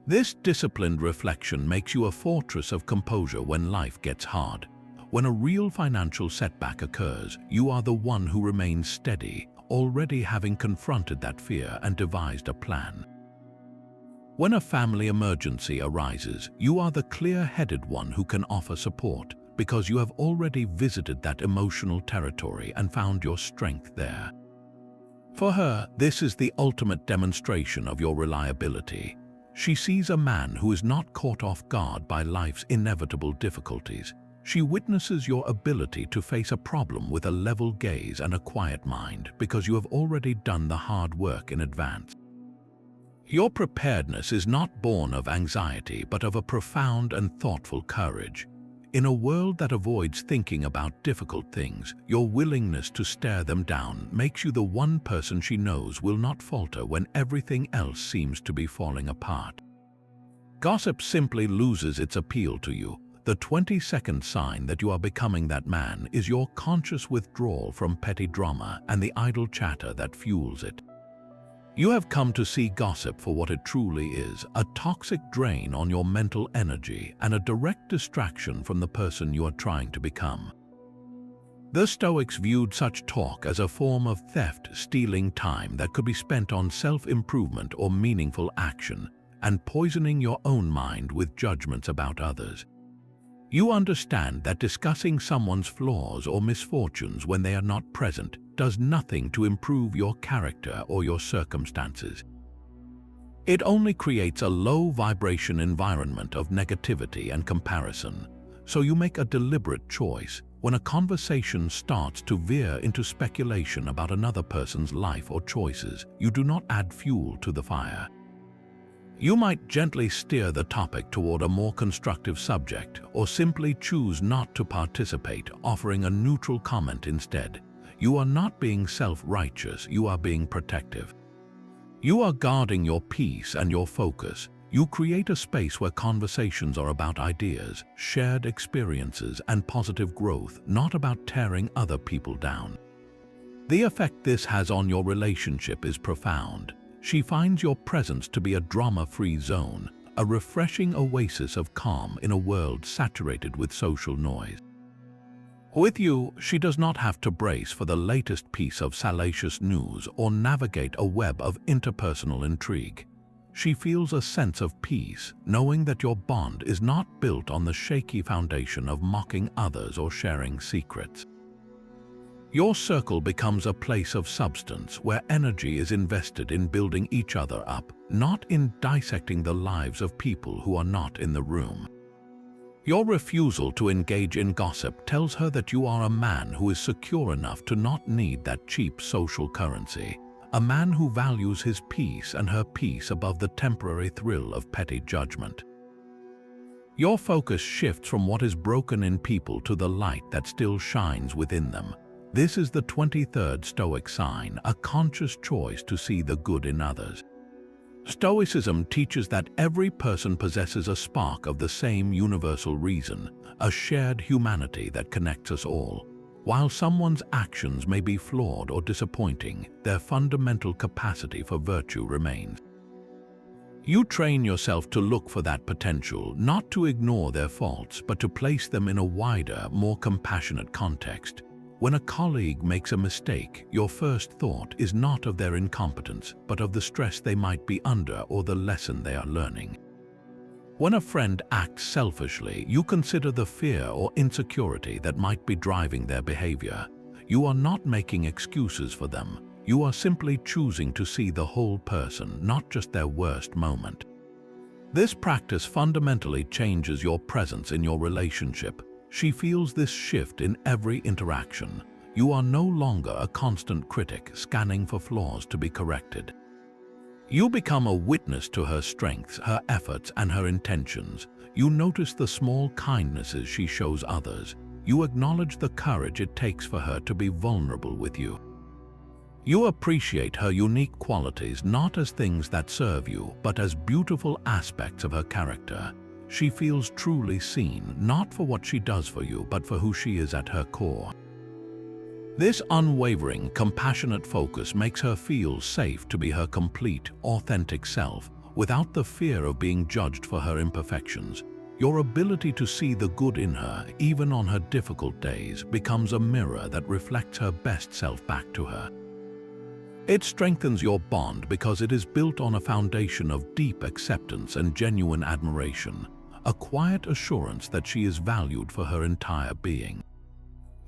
This disciplined reflection makes you a fortress of composure when life gets hard. When a real financial setback occurs, you are the one who remains steady, already having confronted that fear and devised a plan. When a family emergency arises, you are the clear-headed one who can offer support, because you have already visited that emotional territory and found your strength there. For her, this is the ultimate demonstration of your reliability. She sees a man who is not caught off guard by life's inevitable difficulties. She witnesses your ability to face a problem with a level gaze and a quiet mind, because you have already done the hard work in advance. Your preparedness is not born of anxiety, but of a profound and thoughtful courage. In a world that avoids thinking about difficult things, your willingness to stare them down makes you the one person she knows will not falter when everything else seems to be falling apart. Gossip simply loses its appeal to you. The 20-second sign that you are becoming that man is your conscious withdrawal from petty drama and the idle chatter that fuels it. You have come to see gossip for what it truly is, a toxic drain on your mental energy and a direct distraction from the person you are trying to become. The Stoics viewed such talk as a form of theft, stealing time that could be spent on self-improvement or meaningful action, and poisoning your own mind with judgments about others. You understand that discussing someone's flaws or misfortunes when they are not present does nothing to improve your character or your circumstances. It only creates a low-vibration environment of negativity and comparison, so you make a deliberate choice. When a conversation starts to veer into speculation about another person's life or choices, you do not add fuel to the fire. You might gently steer the topic toward a more constructive subject, or simply choose not to participate, offering a neutral comment instead. You are not being self-righteous, you are being protective. You are guarding your peace and your focus. You create a space where conversations are about ideas, shared experiences, and positive growth, not about tearing other people down. The effect this has on your relationship is profound. She finds your presence to be a drama-free zone, a refreshing oasis of calm in a world saturated with social noise. With you, she does not have to brace for the latest piece of salacious news or navigate a web of interpersonal intrigue. She feels a sense of peace, knowing that your bond is not built on the shaky foundation of mocking others or sharing secrets. Your circle becomes a place of substance where energy is invested in building each other up, not in dissecting the lives of people who are not in the room. Your refusal to engage in gossip tells her that you are a man who is secure enough to not need that cheap social currency, a man who values his peace and her peace above the temporary thrill of petty judgment. Your focus shifts from what is broken in people to the light that still shines within them. This is the 23rd Stoic sign, a conscious choice to see the good in others. Stoicism teaches that every person possesses a spark of the same universal reason, a shared humanity that connects us all. While someone's actions may be flawed or disappointing, their fundamental capacity for virtue remains. You train yourself to look for that potential, not to ignore their faults, but to place them in a wider, more compassionate context. When a colleague makes a mistake, your first thought is not of their incompetence, but of the stress they might be under or the lesson they are learning. When a friend acts selfishly, you consider the fear or insecurity that might be driving their behavior. You are not making excuses for them. You are simply choosing to see the whole person, not just their worst moment. This practice fundamentally changes your presence in your relationship. She feels this shift in every interaction. You are no longer a constant critic scanning for flaws to be corrected. You become a witness to her strengths, her efforts, and her intentions. You notice the small kindnesses she shows others. You acknowledge the courage it takes for her to be vulnerable with you. You appreciate her unique qualities not as things that serve you, but as beautiful aspects of her character. She feels truly seen, not for what she does for you, but for who she is at her core. This unwavering, compassionate focus makes her feel safe to be her complete, authentic self, without the fear of being judged for her imperfections. Your ability to see the good in her, even on her difficult days, becomes a mirror that reflects her best self back to her. It strengthens your bond because it is built on a foundation of deep acceptance and genuine admiration, a quiet assurance that she is valued for her entire being.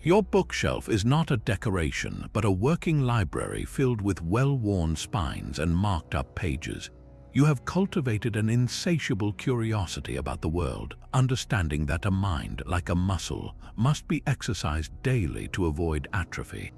Your bookshelf is not a decoration, but a working library filled with well-worn spines and marked-up pages. You have cultivated an insatiable curiosity about the world, understanding that a mind, like a muscle, must be exercised daily to avoid atrophy.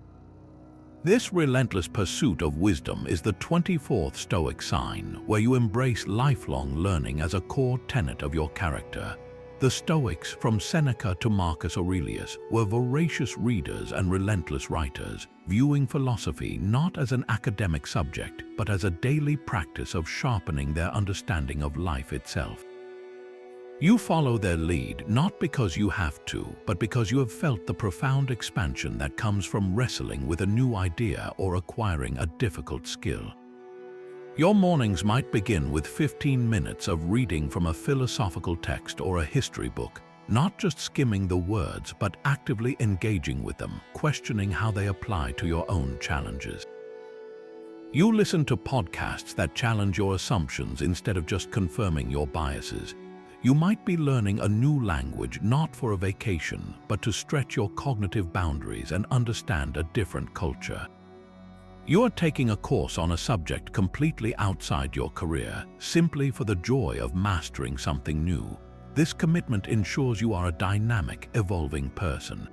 This relentless pursuit of wisdom is the 24th Stoic sign, where you embrace lifelong learning as a core tenet of your character. The Stoics, from Seneca to Marcus Aurelius, were voracious readers and relentless writers, viewing philosophy not as an academic subject, but as a daily practice of sharpening their understanding of life itself. You follow their lead not because you have to, but because you have felt the profound expansion that comes from wrestling with a new idea or acquiring a difficult skill. Your mornings might begin with 15 minutes of reading from a philosophical text or a history book, not just skimming the words, but actively engaging with them, questioning how they apply to your own challenges. You listen to podcasts that challenge your assumptions instead of just confirming your biases. You might be learning a new language not for a vacation, but to stretch your cognitive boundaries and understand a different culture. You are taking a course on a subject completely outside your career, simply for the joy of mastering something new. This commitment ensures you are a dynamic, evolving person.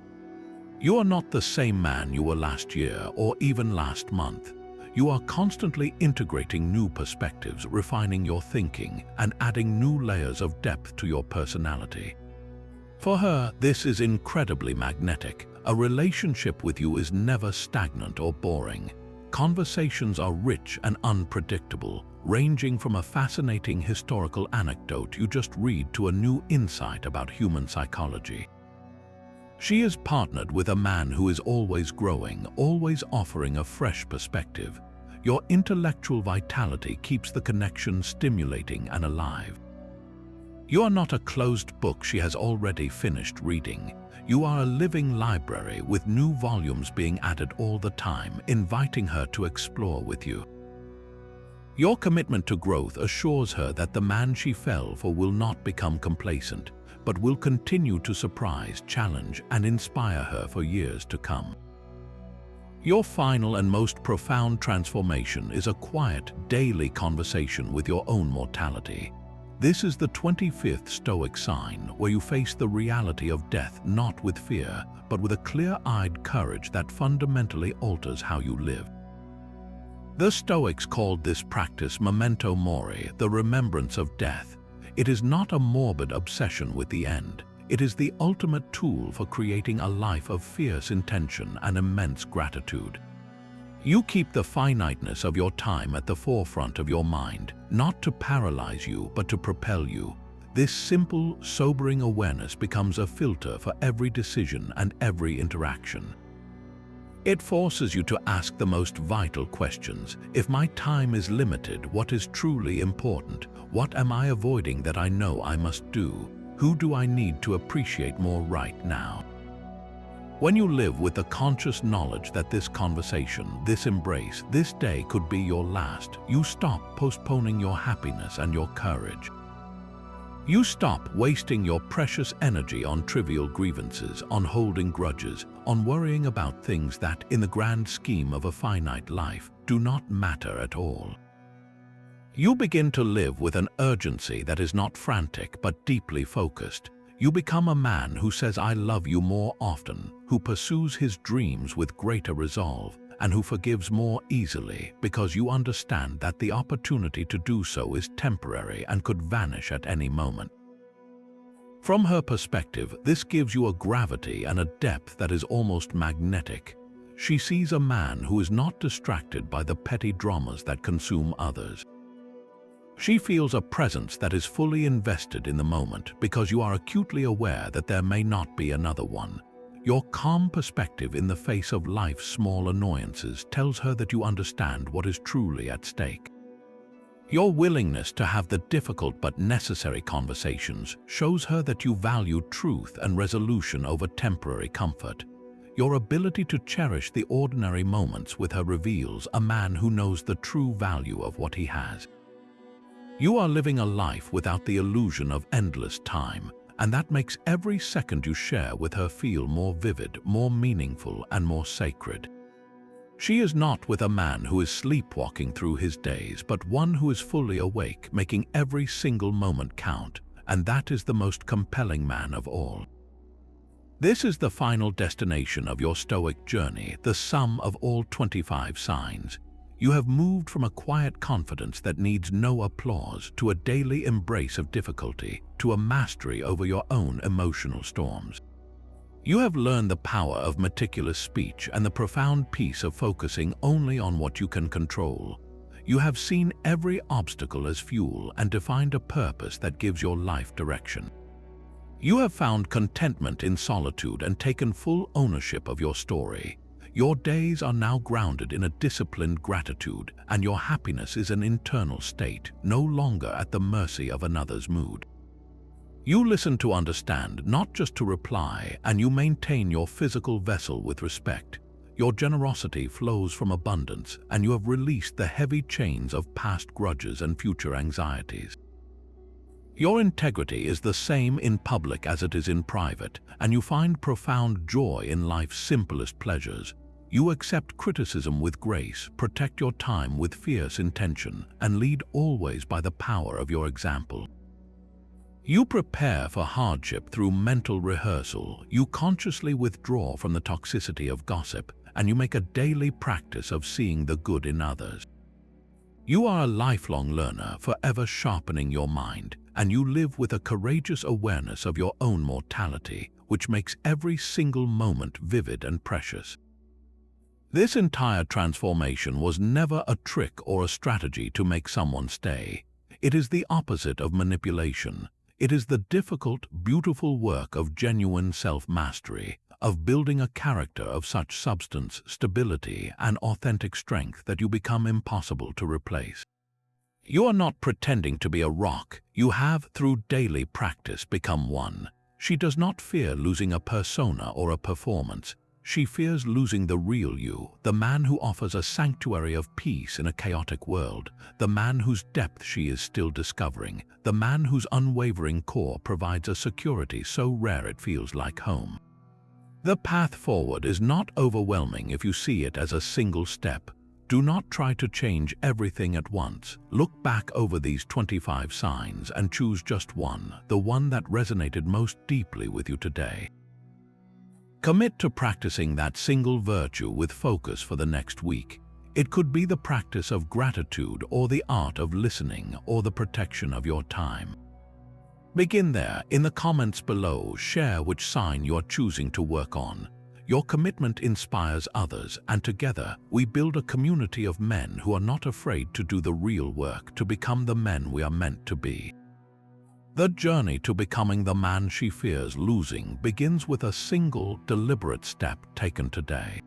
You are not the same man you were last year or even last month. You are constantly integrating new perspectives, refining your thinking, and adding new layers of depth to your personality. For her, this is incredibly magnetic. A relationship with you is never stagnant or boring. Conversations are rich and unpredictable, ranging from a fascinating historical anecdote you just read to a new insight about human psychology. She is partnered with a man who is always growing, always offering a fresh perspective. Your intellectual vitality keeps the connection stimulating and alive. You are not a closed book she has already finished reading. You are a living library with new volumes being added all the time, inviting her to explore with you. Your commitment to growth assures her that the man she fell for will not become complacent, but will continue to surprise, challenge, and inspire her for years to come. Your final and most profound transformation is a quiet, daily conversation with your own mortality. This is the 25th Stoic sign, where you face the reality of death not with fear, but with a clear-eyed courage that fundamentally alters how you live. The Stoics called this practice memento mori, the remembrance of death. It is not a morbid obsession with the end. It is the ultimate tool for creating a life of fierce intention and immense gratitude. You keep the finiteness of your time at the forefront of your mind, not to paralyze you, but to propel you. This simple, sobering awareness becomes a filter for every decision and every interaction. It forces you to ask the most vital questions. If my time is limited, what is truly important? What am I avoiding that I know I must do? Who do I need to appreciate more right now? When you live with the conscious knowledge that this conversation, this embrace, this day could be your last, you stop postponing your happiness and your courage. You stop wasting your precious energy on trivial grievances, on holding grudges, on worrying about things that, in the grand scheme of a finite life, do not matter at all. You begin to live with an urgency that is not frantic but deeply focused. You become a man who says "I love you" more often, who pursues his dreams with greater resolve, and who forgives more easily because you understand that the opportunity to do so is temporary and could vanish at any moment. From her perspective, this gives you a gravity and a depth that is almost magnetic. She sees a man who is not distracted by the petty dramas that consume others. She feels a presence that is fully invested in the moment because you are acutely aware that there may not be another one. Your calm perspective in the face of life's small annoyances tells her that you understand what is truly at stake. Your willingness to have the difficult but necessary conversations shows her that you value truth and resolution over temporary comfort. Your ability to cherish the ordinary moments with her reveals a man who knows the true value of what he has. You are living a life without the illusion of endless time, and that makes every second you share with her feel more vivid, more meaningful, and more sacred. She is not with a man who is sleepwalking through his days, but one who is fully awake, making every single moment count, and that is the most compelling man of all. This is the final destination of your Stoic journey, the sum of all 25 signs. You have moved from a quiet confidence that needs no applause to a daily embrace of difficulty, to a mastery over your own emotional storms. You have learned the power of meticulous speech and the profound peace of focusing only on what you can control. You have seen every obstacle as fuel and defined a purpose that gives your life direction. You have found contentment in solitude and taken full ownership of your story. Your days are now grounded in a disciplined gratitude, and your happiness is an internal state, no longer at the mercy of another's mood. You listen to understand, not just to reply, and you maintain your physical vessel with respect. Your generosity flows from abundance, and you have released the heavy chains of past grudges and future anxieties. Your integrity is the same in public as it is in private, and you find profound joy in life's simplest pleasures. You accept criticism with grace, protect your time with fierce intention, and lead always by the power of your example. You prepare for hardship through mental rehearsal. You consciously withdraw from the toxicity of gossip, and you make a daily practice of seeing the good in others. You are a lifelong learner, forever sharpening your mind, and you live with a courageous awareness of your own mortality, which makes every single moment vivid and precious. This entire transformation was never a trick or a strategy to make someone stay. It is the opposite of manipulation. It is the difficult, beautiful work of genuine self-mastery, of building a character of such substance, stability, and authentic strength that you become impossible to replace. You are not pretending to be a rock. You have, through daily practice, become one. She does not fear losing a persona or a performance. She fears losing the real you, the man who offers a sanctuary of peace in a chaotic world, the man whose depth she is still discovering, the man whose unwavering core provides a security so rare it feels like home. The path forward is not overwhelming if you see it as a single step. Do not try to change everything at once. Look back over these 25 signs and choose just one, the one that resonated most deeply with you today. Commit to practicing that single virtue with focus for the next week. It could be the practice of gratitude, or the art of listening, or the protection of your time. Begin there. In the comments below, share which sign you are choosing to work on. Your commitment inspires others, and together we build a community of men who are not afraid to do the real work to become the men we are meant to be. The journey to becoming the man she fears losing begins with a single, deliberate step taken today.